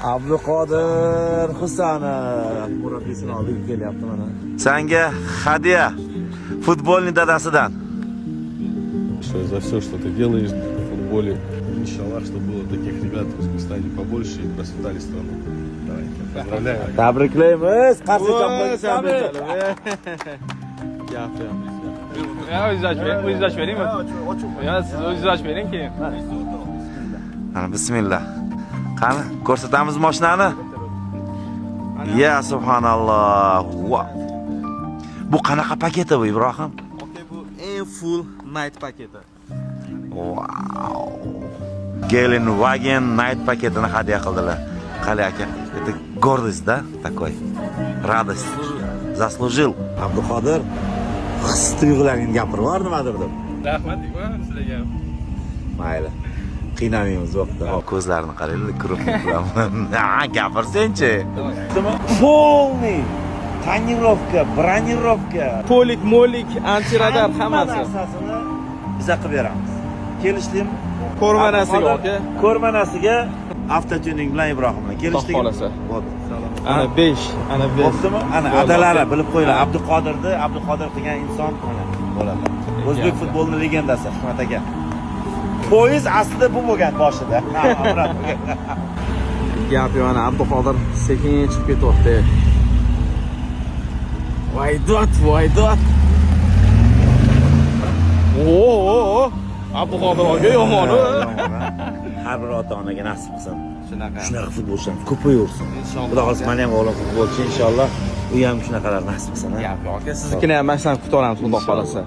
Abduqodir Husanov murabbiysini olib kelyapti mana. Senga hadya futbolning dadasidan. За все, что ты делаешь в футболе. Иншаллах, чтобы было таких ребят в Узбекистане побольше и процветали страну. Давайте, поздравляю. Tabriklaymiz. Qarshi chopqizamiz. O'zingiz ochib beringmi? Yo, siz o'zingiz ochib bering keyin. Mana bismillah. Qani, ko'rsatamiz mashinani. Ya subhanalloh. Va. Bu qanaqa paketi bu Ibrohim? Bu eng full night paketi. Wow. Gelenwagen Night paketini hadya qildilar. Qali aka, это гордость, да, такой. Радость. Заслужил. Abduqodir his tuyg'ularingni gapirib bor nimadir deb. Rahmat sizlarga. Mayli. Qiynamaymiz vaqtda. Ko'zlarini qaranglar, ko'rib turibman. Ha, gapirsen-chi. Полный tonirovka, bronировка, Molik, antiradar hammasi. narsasini biza qilib beramiz. Kelishdingmi? Ko'rmanasiga aka. Ko'rmanasiga avtotuning bilan Ibrohim bilan kelishdingmi? Xohlasa. Bo'ldi. Ana 5, ana 5. Bo'ptimi? Ana adalari bilib qo'yinglar. Abduqodir qilgan inson mana bo'ladi. O'zbek futbolining legendasi Hikmat aka. Poyez aslida bu bo'lgan boshida. Gap yo'q, ana Abduqodir sekin chiqib ketyapti. Voydot. Oo! Abduqodir aka yomon. Har bir ota-onaga nasib qilsin. Shunaqa futbolchilar ko'payaversin. Xudo xohlasa men ham o'g'lim futbolchi inshaalloh. U ham shunaqalar nasib qilsin. Gap yo'q aka, siznikini ham mana shunaqa kutaveramiz, xudo xolasa.